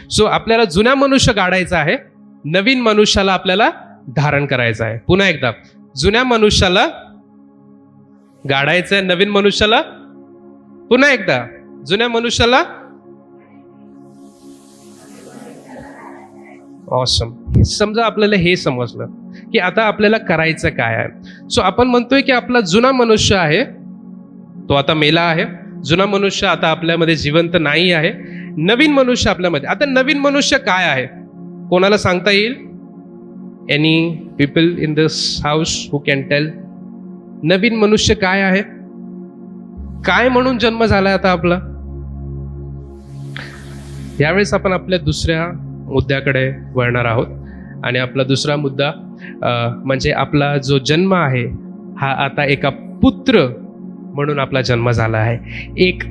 So आपल्याला जुन्या मनुष्य गाडायचा आहे, नवीन मनुष्याला आपल्याला धारण करायचं आहे. पुन्हा एकदा, जुन्या मनुष्याला गाडायचं आहे, नवीन मनुष्याला, पुन्हा एकदा, जुन्या मनुष्याला. ऑसम. समजा आपल्याला हे समजलं की आता आपल्याला करायचं काय आहे. सो आपण म्हणतोय की आपला जुना मनुष्य आहे तो आता मेला आहे, जुना मनुष्य आता आपल्यामध्ये जिवंत नाही आहे, नवीन मनुष्य आपल्यामध्ये. आता नवीन मनुष्य काय आहे, कोणाला सांगता येईल? Any people in this house who can tell? नवीन मनुष्य काय आहे? काय म्हणून जन्म झालाय आता आपला? यावेळेस आपण आपल्या दुसऱ्या मुद्द्याकडे वळणार आहोत. आणि आपला दुसरा मुद्दा म्हणजे आपला जो जन्म आहे हा आता एका पुत्र म्हणून आपला जन्म झाला आहे. एक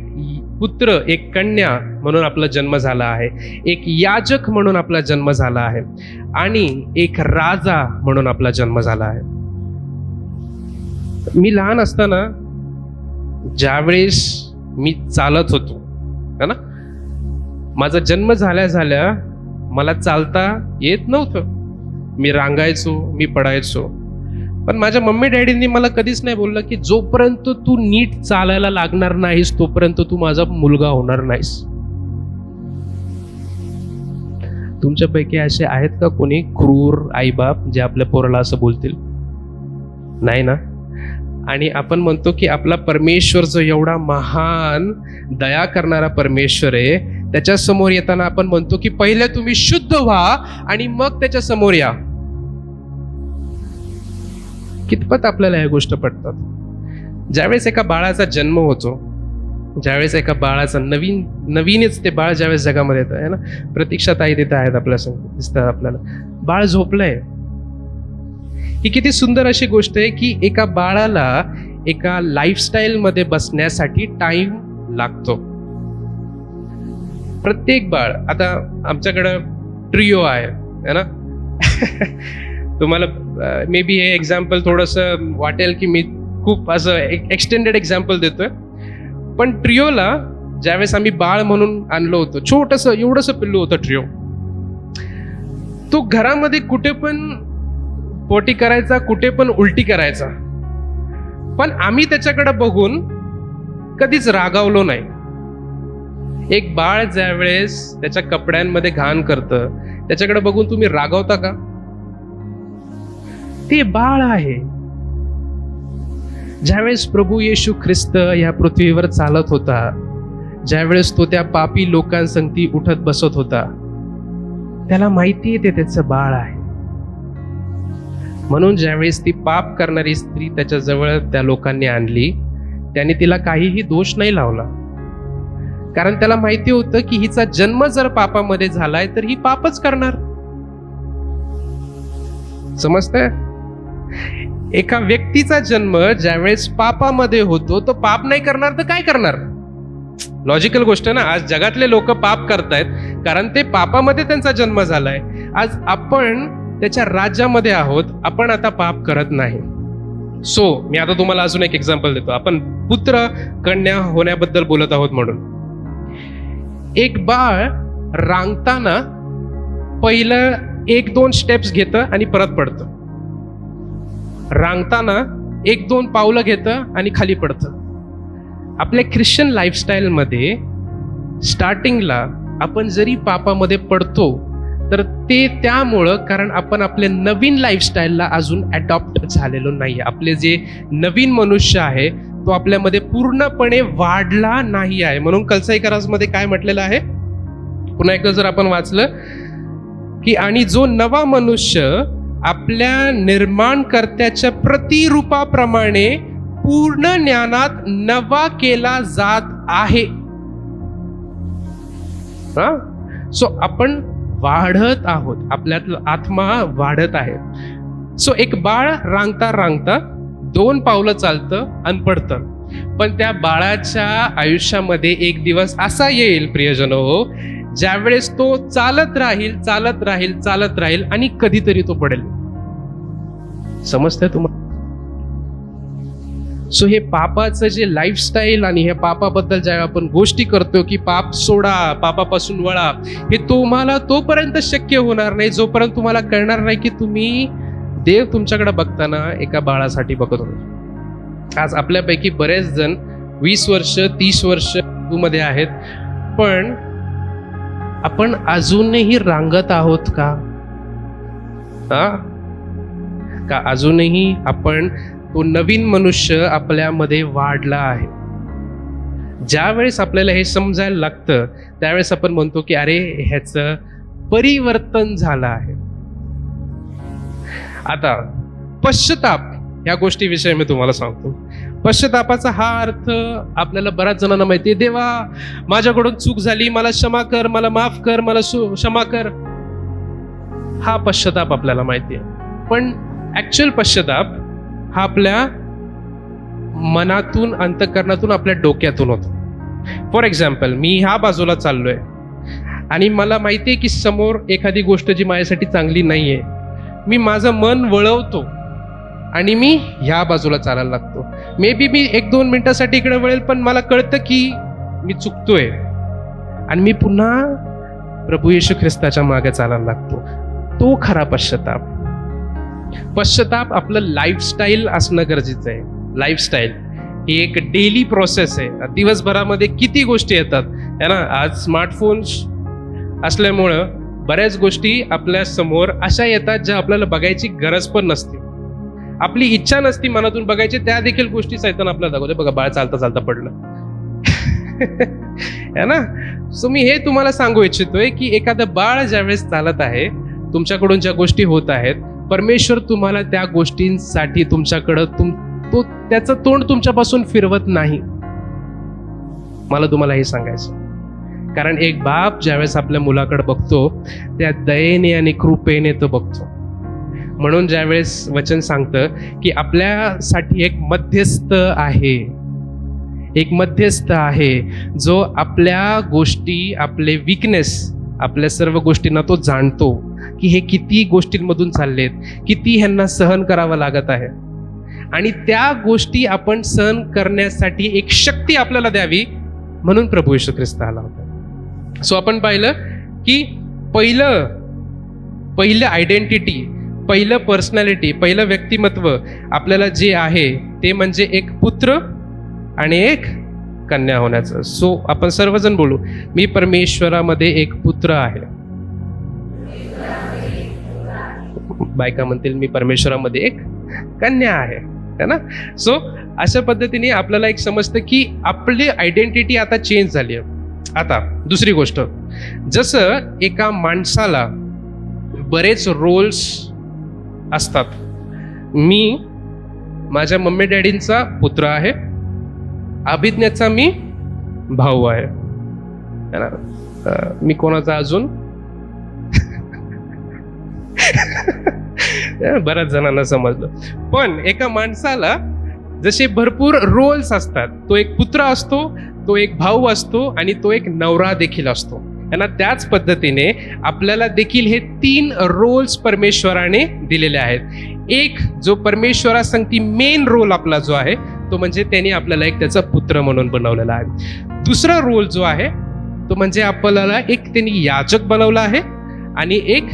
पुत्र, एक कन्या म्हणून आपला जन्म झाला आहे, एक याजक म्हणून आपला जन्म झाला आहे, आणि एक राजा म्हणून आपला जन्म झाला आहे. मी लहान असताना ज्यावेळेस मी चालत होतो है ना, माझा जन्म झाल्या झाल्या मला चालता येत नव्हतं. मी रांगायचो, मी पडायचो. पण माझ्या मम्मी डॅडींनी मला कधीच नाही बोललं की जोपर्यंत तू नीट चालायला लागणार नाहीस तोपर्यंत तू माझा मुलगा होणार नाहीस. तुमच्यापैकी असे आहेत का कोणी क्रूर आईबाप जे आपल्या पोराला असं बोलतील? नाही ना. आणि आपण म्हणतो की आपला परमेश्वर जो एवढा महान दया करणारा परमेश्वर आहे, त्याच्या समोर येताना आपण म्हणतो की पहिले तुम्ही शुद्ध व्हा आणि मग त्याच्या समोर या. कितपत आपल्याला ह्या गोष्ट पटतात? ज्यावेळेस एका बाळाचा जन्म होतो, ज्यावेळेस एका बाळाचा नवीनच ते बाळ ज्यावेळेस जगामध्ये येतं आहे ना, प्रतीक्षा ताई तिथे आहेत आपल्या समोर दिसतात आपल्याला, बाळ झोपलंय. ही किती सुंदर अशी गोष्ट आहे की एका बाळाला एका लाईफस्टाईल मध्ये बसण्यासाठी टाइम लागतो. प्रत्येक बाळ, आता आमच्याकडं ट्रिओ आहे ना तुम्हाला मे बी हे एक्झाम्पल थोडंसं वाटेल की मी खूप असं एक्सटेंडेड एक्झाम्पल देतोय, पण ट्रिओला ज्यावेळेस आम्ही बाळ म्हणून आणलं होतं, छोटंसं एवढंसं पिल्लू होतं ट्रिओ, तो घरामध्ये कुठे पण पोटी करायचा, कुठे पण उलटी करायचा, पण आम्ही त्याच्याकडे बघून कधीच रागावलो नाही. एक बाळ ज्यावेळेस त्याच्या कपड्यांमध्ये घाण करतं त्याच्याकडे बघून तुम्ही रागावता का? ते बाळ आहे. ज्यावेळेस प्रभू येशू ख्रिस्त या पृथ्वीवर चालत होता, ज्यावेळेस तो त्या पापी लोकांसंगती उठत बसत होता, त्याला माहिती आहे ते त्याचं बाळ आहे. म्हणून ज्यावेळेस ती पाप करणारी स्त्री त्याच्या जवळ त्या लोकांनी आणली, त्याने तिला काहीही दोष नाही लावला, कारण त्याला माहिती होतं की हिचा जन्म जर पापामध्ये झालाय तर ही पापच करणार. समजतंय? एका व्यक्तीचा जन्म ज्यावेळेस पापामध्ये होतो तो पाप नाही करणार तर काय करणार? लॉजिकल गोष्ट ना. आज जगातले लोक पाप करतायत कारण ते पापामध्ये त्यांचा जन्म झालाय. आज आपण त्याच्या राज्यामध्ये आहोत, आपण आता पाप करत नाही. सो मी आता तुम्हाला अजून एक एक्झाम्पल देतो. आपण पुत्र कन्या होण्याबद्दल बोलत आहोत म्हणून. एक बाळ रांगताना पहिलं 1-2 स्टेप्स घेतं आणि परत पडतं. रांगताना 1-2 पावलं घेतं आणि खाली पडतं. आपल्या ख्रिश्चन लाईफस्टाईलमध्ये स्टार्टिंगला आपण जरी पापामध्ये पडतो तर ते त्यामुळं कारण आपण आपल्या नवीन लाईफस्टाईलला अजून अडॉप्ट झालेलो नाही. आपले जे नवीन मनुष्य आहे तो आपल्यामध्ये पूर्णपणे वाढला नाही आहे. म्हणून कलसाई करासमध्ये काय म्हटलेलं आहे, पुन्हा एकदा जर आपण वाचलं की आणि जो नवा मनुष्य आपल्या निर्माणकर्त्याच्या प्रतिरूपाप्रमाणे पूर्ण ज्ञानात नवा केला जात आहे. सो आपण वाढत आहोत, आपल्यातला आत्मा वाढत आहे. सो एक बाळ रांगता रांगता 2 पावलं चालतं आणि पडतं, पण त्या बाळाच्या आयुष्यामध्ये एक दिवस असा येईल प्रियजनो ज्यावेळेस तो चालत राहील चालत राहील चालत राहील आणि कधीतरी तो पडेल. समजतंय तुम्हाला? सो हे पापाचं जे लाईफस्टाईल आणि ह्या पापाबद्दल ज्या आपण गोष्टी करतो की पाप सोडा, पापापासून वळा, हे तुम्हाला तोपर्यंत शक्य होणार नाही जोपर्यंत तुम्हाला कळणार नाही की तुम्ही देव तुमच्याकडे बघताना एका बाळासाठी बघत होतो. आज आपल्यापैकी बरेच जण 20 वर्ष 30 वर्ष मध्ये आहेत, पण आपण अजूनही रांगत आहोत का? का अजूनही आपण तो नवीन मनुष्य आपल्यामध्ये वाढला आहे? ज्या वेळेस आपल्याला हे समजायला लागतं त्यावेळेस आपण म्हणतो की अरे ह्याचं परिवर्तन झालं आहे. आता पश्चाताप या गोष्टीविषयी मी तुम्हाला सांगतो. पश्चातापाचा हा अर्थ आपल्याला बऱ्याच जणांना माहिती आहे. देवा, माझ्याकडून चूक झाली, मला क्षमा कर, मला माफ कर, मला क्षमा कर. हा पश्चाताप आपल्याला माहिती आहे. पण ऍक्च्युअल पश्चाताप हा आपल्या मनातून, अंतःकरणातून, आपल्या डोक्यातून होतो. फॉर एक्झाम्पल, मी ह्या बाजूला चाललोय आणि मला माहिती आहे की समोर एखादी गोष्ट जी माझ्यासाठी चांगली नाहीये, मी माझं मन वळवतो आणि मी ह्या बाजूला चालायला लागतो. मे बी मी 1-2 मिनिटासाठी इकडे वळेल, पण मला कळतं की मी चुकतोय आणि मी पुन्हा प्रभू येशू ख्रिस्ताच्या मागे चालायला लागतो. तो खरा पश्चाताप. पश्चाताप आपलं लाईफस्टाईल असणं गरजेचं आहे. लाईफस्टाईल ही एक डेली प्रोसेस आहे. दिवसभरामध्ये किती गोष्टी येतात है ना. आज स्मार्टफोन्स असल्यामुळं बऱ्याच गोष्टी आपल्या समोर अशा येतात ज्या आपल्याला बघायची गरज पण नसते, आपली इच्छा नसती मनातून बघायची, त्या देखील गोष्टी सैतान आपल्याला दाखवते. बघा, बाळ चालता चालता पडलं है ना. सो मी हे तुम्हाला सांगू इच्छितोय की एखादं बाळ ज्यावेळेस चालत आहे, तुमच्याकडून ज्या गोष्टी होत आहेत, परमेश्वर तुम्हाला त्या गोष्टींसाठी तुमच्याकडं तो त्याचं तोंड तुमच्यापासून फिरवत नाही. मला तुम्हाला हे सांगायचं. कारण एक बाप ज्यावेळेस आपल्या मुलाकडे बघतो त्या दयेने आणि कृपेने तो बघतो. म्हणून ज्यावेळेस वचन सांगतं की आपल्यासाठी एक मध्यस्थ आहे, एक मध्यस्थ आहे जो आपल्या गोष्टी, आपले विकनेस, आपल्या सर्व गोष्टींना तो जाणतो की हे किती गोष्टींमधून चाललेत, किती ह्यांना सहन करावं लागत आहे, आणि त्या गोष्टी आपण सहन करण्यासाठी एक शक्ती आपल्याला द्यावी म्हणून प्रभू येशू ख्रिस्त आला होता. सो आपण पाहिलं की पहिलं आयडेंटिटी, पहिलं पर्सनॅलिटी, पहिलं व्यक्तिमत्व आपल्याला जे आहे ते म्हणजे एक पुत्र आणि एक कन्या होण्याचं. सो आपण सर्वजण बोलू, मी परमेश्वरामध्ये एक पुत्र आहे. बायका म्हणतील मी परमेश्वरामध्ये एक कन्या आहे, है ना. सो अशा पद्धतीने आपल्याला एक समजतं की आपली आयडेंटिटी आता चेंज झाली आहे. आता दुसरी गोष्ट, जसं एका माणसाला बरेच रोल्स असतात. मी माझ्या मम्मी डॅडींचा पुत्र आहे, अभिज्ञाचा मी भाऊ आहे, मी कोणाचा अजून बऱ्याच जणांना समजलं. पण एका माणसाला जसे भरपूर रोल्स असतात, तो एक पुत्र असतो, तो एक भाऊ असतो आणि तो एक नवरा देखील असतो. त्यांना त्याच पद्धतीने आपल्याला देखील हे 3 रोल्स परमेश्वराने दिलेले आहेत. एक जो परमेश्वरासंगती मेन रोल आपला जो आहे तो म्हणजे त्याने आपल्याला एक त्याचा पुत्र म्हणून बनवलेला आहे. दुसरा रोल जो आहे तो म्हणजे आपल्याला एक त्यांनी याजक बनवला आहे आणि एक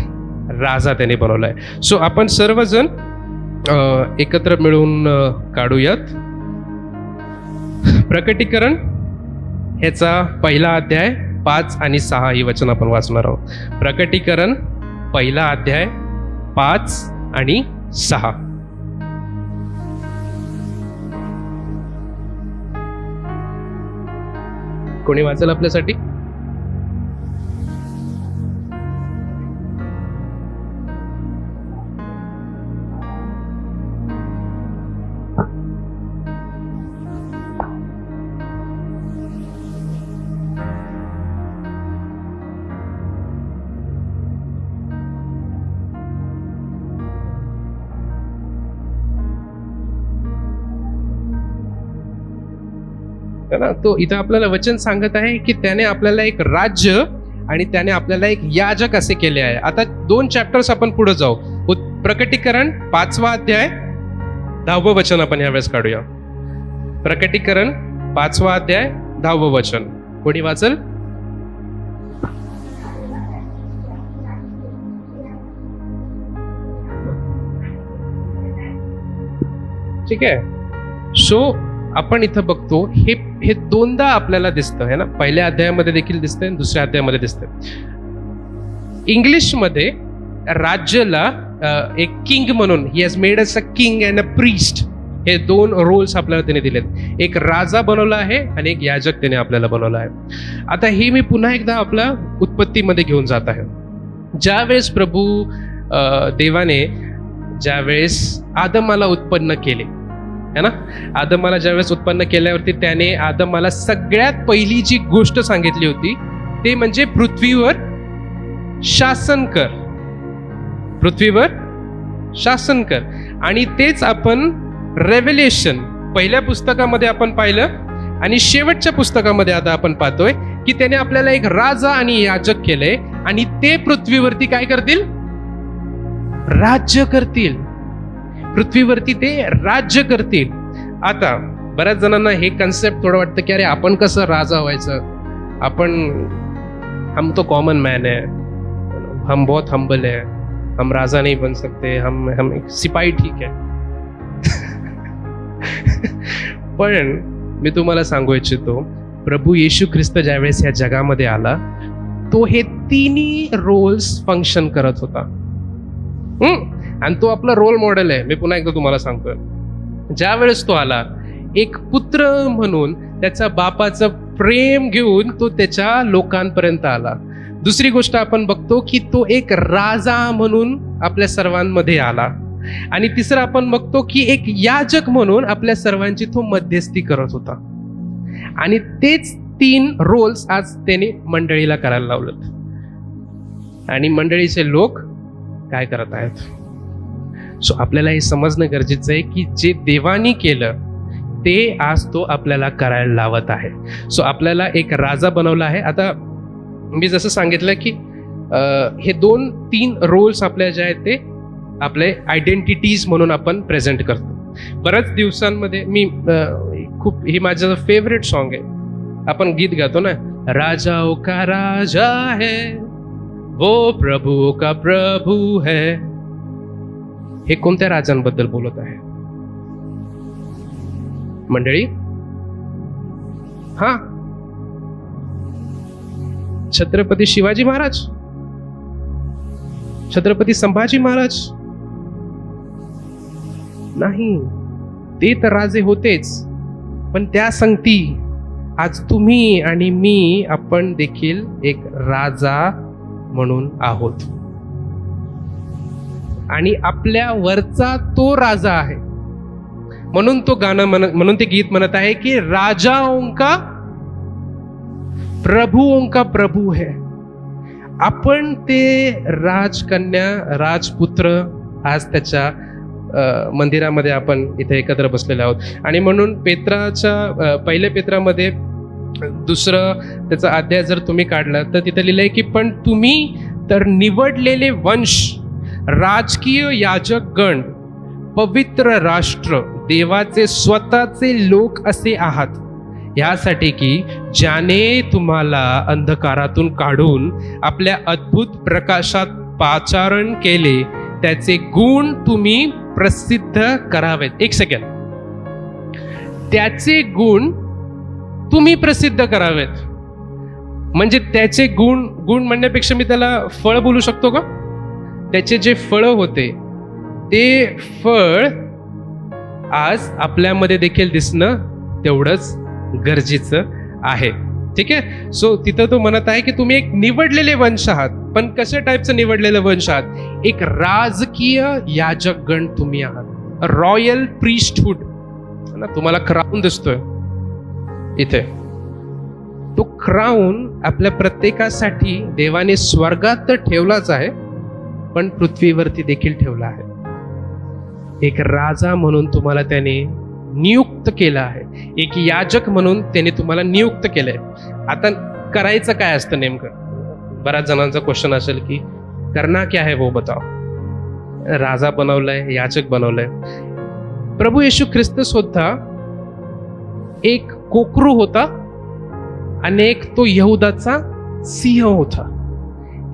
राजा त्याने बनवला आहे. सो आपण सर्वजण एकत्र मिळून काढूयात प्रकटीकरण ह्याचा पहिला अध्याय 5 आणि 6 ही वचन आपण वाचणार आहोत. प्रकटीकरण पहिला अध्याय 5 आणि 6. कोणी वाचेल आपल्यासाठी? ना, तो इथं आपल्याला वचन सांगत आहे की त्याने आपल्याला एक राज्य आणि त्याने आपल्याला एक याजक असे केले आहे. आता 2 चॅप्टर्स आपण पुढे जाऊ. प्रकटीकरण 5वा अध्याय 10वं वचन आपण यावेळेस काढूया. प्रकटीकरण 5वा अध्याय 10वं वचन. कोणी वाचल? ठीक आहे. सो आपण इथं बघतो हे दोनदा आपल्याला दिसतं है ना. पहिल्या अध्यायामध्ये देखील दिसतंय, दुसऱ्या अध्यायामध्ये दिसतंय. इंग्लिशमध्ये राज्याला एक किंग म्हणून, he has made us a king and a priest, हे दोन रोल्स आपल्याला त्याने दिलेत. एक राजा बनवला आहे आणि एक याजक त्याने आपल्याला बनवला आहे. आता हे मी पुन्हा एकदा आपल्या उत्पत्तीमध्ये घेऊन जात आहे. ज्यावेळेस प्रभू देवाने ज्यावेळेस आदमाला उत्पन्न केले है ना, आदमाला ज्यावेळेस उत्पन्न केल्यावरती त्याने आदमाला सगळ्यात पहिली जी गोष्ट सांगितली होती ते म्हणजे पृथ्वीवर शासन कर, पृथ्वीवर शासन कर. आणि तेच आपण रेव्हेलेशन पहिल्या पुस्तकामध्ये आपण पाहिलं आणि शेवटच्या पुस्तकामध्ये आता आपण पाहतोय की त्याने आपल्याला एक राजा आणि याजक केलंय आणि ते पृथ्वीवरती काय करतील? राज्य करतील. पृथ्वीवरती ते राज्य करतील. आता बऱ्याच जणांना हे कन्सेप्ट थोडं वाटतं की अरे आपण कसं राजा व्हायचं, हम तो कॉमन मैन है, हम बहुत हम्बल है, हम राजा नहीं बन सकते, हम एक सिपाही ठीक है. पण मी तुम्हाला सांगू इच्छितो, प्रभू येशू ख्रिस्त ज्यावेळेस या जगामध्ये आला तो हे तिन्ही रोल्स फंक्शन करत होता. आणि तो आपला रोल मॉडेल आहे. मी पुन्हा एकदा तुम्हाला सांगतोय, ज्या वेळेस तो आला एक पुत्र म्हणून त्याच्या बापाचं प्रेम घेऊन तो त्याच्या लोकांपर्यंत आला. दुसरी गोष्ट आपण बघतो की तो एक राजा म्हणून आपल्या सर्वांमध्ये आला. आणि तिसरं आपण बघतो की एक याजक म्हणून आपल्या सर्वांची तो मध्यस्थी करत होता. आणि तेच 3 रोल्स आज त्याने मंडळीला करायला लावलेत. आणि मंडळीचे लोक काय करत आहेत? सो आपल्याला हे समजणं गरजेचं आहे की जे देवानी केलं ते आज तो आपल्याला करायला लावत आहे. सो आपल्याला एक राजा बनवला आहे. आता मी जसं सांगितलं की हे 2-3 रोल्स आपल्या जे आहेत ते आपले आयडेंटिटीज म्हणून आपण प्रेझेंट करतो. बऱ्याच दिवसांमध्ये मी खूप, हे माझं फेवरेट सॉन्ग आहे. आपण गीत गातो ना, राजाओं का राजा है वो प्रभु का प्रभु है. हे कोणत्या राजांबद्दल बोलत आहे मंडळी? हा, छत्रपती शिवाजी महाराज, छत्रपती संभाजी महाराज नाही. ते तर राजे होतेच, पण त्या संगती आज तुम्ही आणि मी आपण देखील एक राजा म्हणून आहोत. आणि आपल्या वरचा तो राजा आहे. म्हणून तो गाणं म्हणून ते गीत म्हणत आहे की राजाओं का प्रभू है. आपण ते राजकन्या, राजपुत्र आज त्याच्या मंदिरामध्ये आपण इथे एकत्र बसलेले आहोत. आणि म्हणून पेत्राच्या पहिल्या पेत्रामध्ये 2 त्याचा अध्याय जर तुम्ही काढला तर तिथे लिहिलंय की पण तुम्ही तर निवडलेले वंश, राजकीय याजक गण, पवित्र राष्ट्र, देवाचे स्वतःचे लोक असे आहात, यासाठी की ज्याने तुम्हाला अंधकारातून काढून आपल्या अद्भुत प्रकाशात पाचारण केले त्याचे गुण तुम्ही प्रसिद्ध करावेत. एक सेकंड, त्याचे गुण तुम्ही प्रसिद्ध करावेत. म्हणजे त्याचे गुण म्हणण्यापेक्षा मी त्याला फळ बोलू शकतो का? त्याचे जे फळ होते ते फळ आज आपल्यामध्ये देखील दिसणं तेवढंच गरजेचं आहे. ठीक आहे. सो तिथं तो म्हणत आहे की तुम्ही एक निवडलेले वंश आहात. पण कशा टाईपचं निवडलेलं वंश आहात? एक राजकीय याजक गण तुम्ही आहात. रॉयल प्रीस्टहुड ना, तुम्हाला क्राऊन दिसतोय इथे. तो क्राऊन आपल्या प्रत्येकासाठी देवाने स्वर्गात तर ठेवलाच आहे, पण पृथ्वीवरती देखील ठेवला आहे. एक राजा म्हणून तुम्हाला त्याने नियुक्त केलं आहे. एक याजक म्हणून त्याने तुम्हाला नियुक्त केलंय. आता करायचं काय असतं नेमकं? बऱ्याच जणांचा क्वेश्चन असेल की करना क्या है वो बताओ. राजा बनवलंय, याजक बनवलंय. प्रभू येशू ख्रिस्त सुद्धा एक कोकरू होता आणि एक तो यहुदाचा सिंह होता.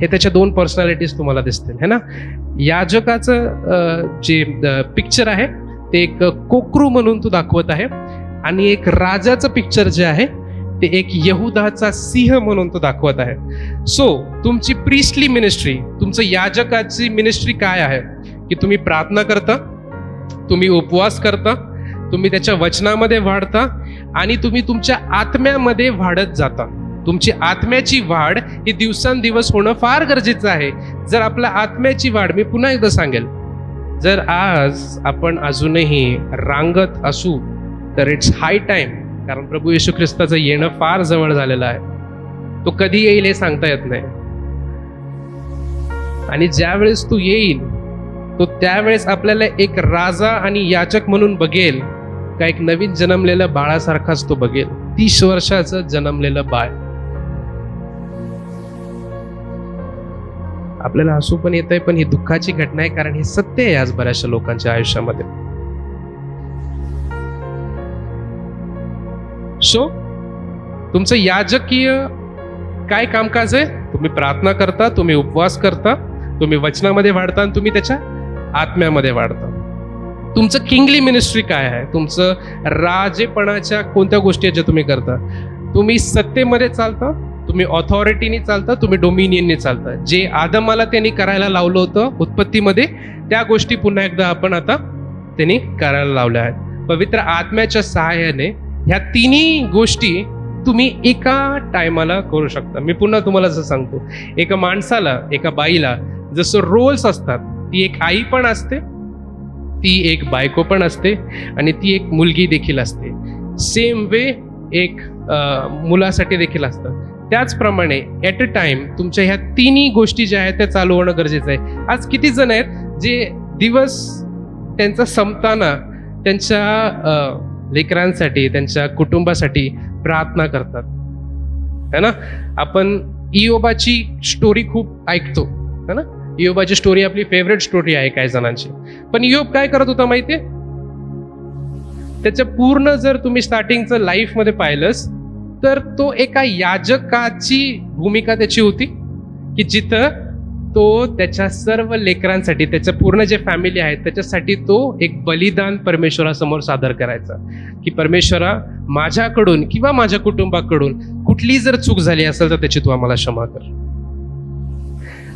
हे त्याच्या दोन पर्सनॅलिटीज तुम्हाला दिसतील है ना. याजकाचं जे पिक्चर आहे ते एक कोकरू म्हणून तो दाखवत आहे आणि एक राजाचं पिक्चर जे आहे ते एक यहुदाचा सिंह म्हणून तो दाखवत आहे. सो तुमची प्रीस्टली मिनिस्ट्री, तुमचं याजकाची मिनिस्ट्री काय आहे की तुम्ही प्रार्थना करता, तुम्ही उपवास करता, तुम्ही त्याच्या वचनामध्ये वाढता आणि तुम्ही तुमच्या आत्म्यामध्ये वाढत जाता. तुमची आत्म्याची वाढ ही दिवसांदिवस होणं फार गरजेचं आहे. जर आपल्या आत्म्याची वाढ, मी पुन्हा एकदा सांगेल, जर आज आपण अजूनही रांगत असू तर इट्स हाय टाइम, कारण प्रभू येशू ख्रिस्ताचं येणं फार जवळ झालेलं आहे. तो कधी येईल हे सांगता येत नाही. आणि ज्यावेळेस तो येईल तो त्यावेळेस आपल्याला एक राजा आणि याचक म्हणून बघेल का एक नवीन जन्मलेलं बाळासारखाच तो बघेल. 30 वर्षाचं जन्मलेलं बाळ. आपल्याला हसू पण येत आहे, पण ही दुःखाची घटना आहे, कारण हे सत्य आहे आज बऱ्याचशा लोकांच्या आयुष्यामध्ये. सो तुमचं याजकीय काय कामकाज आहे? तुम्ही प्रार्थना करता, तुम्ही उपवास करता, तुम्ही वचनामध्ये वाढता आणि तुम्ही त्याच्या आत्म्यामध्ये वाढता. तुमचं किंगली मिनिस्ट्री काय आहे? तुमचं राजेपणाच्या कोणत्या गोष्टी आहेत ज्या तुम्ही करता? तुम्ही सत्तेमध्ये चालता, तुम्ही ऑथॉरिटीने चालता, तुम्ही डोमिनियनने चालता. जे आदमाला त्यांनी करायला लावलं होतं उत्पत्तीमध्ये, त्या गोष्टी पुन्हा एकदा आपण आता त्यांनी करायला लावल्या आहेत. पवित्र आत्म्याच्या सहाय्याने ह्या तिन्ही गोष्टी तुम्ही एका टायमाला करू शकता. मी पुन्हा तुम्हाला जसं सांगतो, एका माणसाला, एका बाईला जसं रोल्स असतात, ती एक आई पण असते, ती एक बायको पण असते आणि ती एक मुलगी देखील असते. सेम वे एक मुलासाठी देखील असतं. त्याचप्रमाणे ॲट अ टाइम तुमच्या ह्या तिन्ही गोष्टी ज्या आहेत त्या चालू होणं गरजेचं आहे. आज किती जण आहेत जे दिवस त्यांचा संपताना त्यांच्या लेकरांसाठी, त्यांच्या कुटुंबासाठी प्रार्थना करतात है ना. आपण इयोबाची स्टोरी खूप ऐकतो है ना. इयोबाची स्टोरी आपली फेवरेट स्टोरी आहे काही जणांची. पण इयोब काय करत होता माहितीये? त्याच्या पूर्ण जर तुम्ही स्टार्टिंगचं लाईफमध्ये पाहिलंस तर तो एका याजकाची भूमिका त्याची होती की जिथं तो त्याच्या सर्व लेकरांसाठी, त्याच्या पूर्ण जे फॅमिली आहेत त्याच्यासाठी तो एक बलिदान परमेश्वरासमोर सादर करायचा की परमेश्वरा, माझ्याकडून किंवा माझ्या कुटुंबाकडून कुठली जर चूक झाली असेल तर त्याची तू आम्हाला क्षमा कर.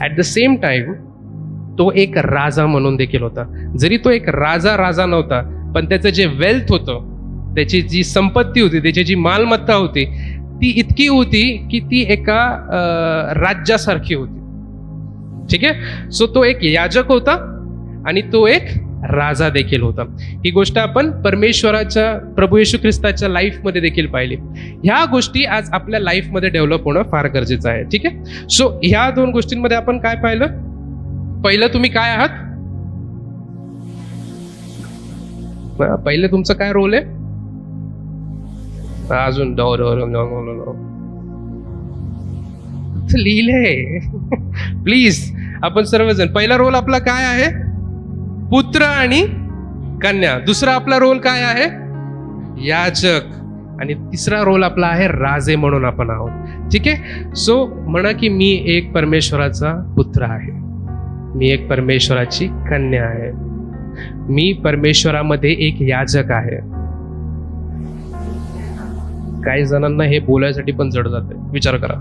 ॲट द सेम टाइम तो एक राजा म्हणून देखील होता. जरी तो एक राजा नव्हता, पण त्याचं जे वेल्थ होतं, त्याची जी संपत्ती होती, त्याची जी मालमत्ता होती, ती इतकी होती की ती एका राज्यासारखी होती. ठीक आहे. सो तो एक याजक होता आणि तो एक राजा देखील होता. ही गोष्ट आपण परमेश्वराच्या, प्रभू येशू ख्रिस्ताच्या लाईफमध्ये देखील पाहिली. ह्या गोष्टी आज आपल्या लाईफमध्ये डेव्हलप होणं फार गरजेचं आहे. ठीक आहे. सो ह्या दोन गोष्टींमध्ये आपण काय पाहिलं? पहिलं, तुम्ही काय आहात? पहिलं तुमचं काय रोल आहे? अजून लिहिलंय प्लीज. आपण सर्वजण, पहिला रोल आपला काय आहे? पुत्र आणि कन्या. दुसरा आपला रोल काय आहे? याजक. आणि तिसरा रोल आपला आहे राजे म्हणून आपण आहोत. ठीक आहे. सो म्हणा की मी एक परमेश्वराचा पुत्र आहे, मी एक परमेश्वराची कन्या आहे, मी परमेश्वरामध्ये एक याजक आहे. काही जणांना हे बोलायसाठी पण जड जाते. विचार करा,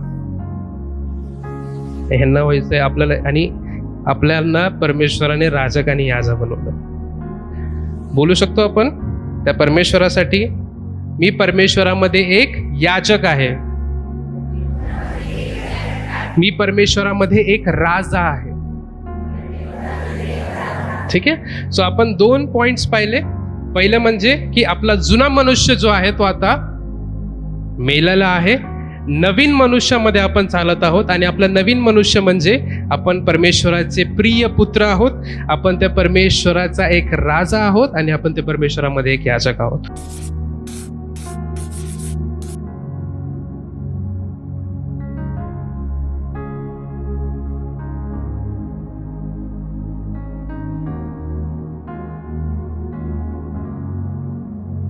ह्यांना व्हायचंय आपल्याला, आणि आपल्याला परमेश्वराने राजक आणि याजक बनवलं. बोलू शकतो आपण त्या परमेश्वरासाठी, मी परमेश्वरामध्ये एक याजक आहे, मी परमेश्वरामध्ये एक राजा आहे. ठीक आहे. सो आपण 2 पॉइंट्स पाहिले. पहिलं म्हणजे की आपला जुना मनुष्य जो आहे तो आता मेलेला आहे, नवीन मनुष्यामध्ये आपण चालत आहोत. आणि आपलं नवीन मनुष्य म्हणजे आपण परमेश्वराचे प्रिय पुत्र आहोत, आपण त्या परमेश्वराचा एक राजा आहोत आणि आपण त्या परमेश्वरामध्ये एक याजक आहोत.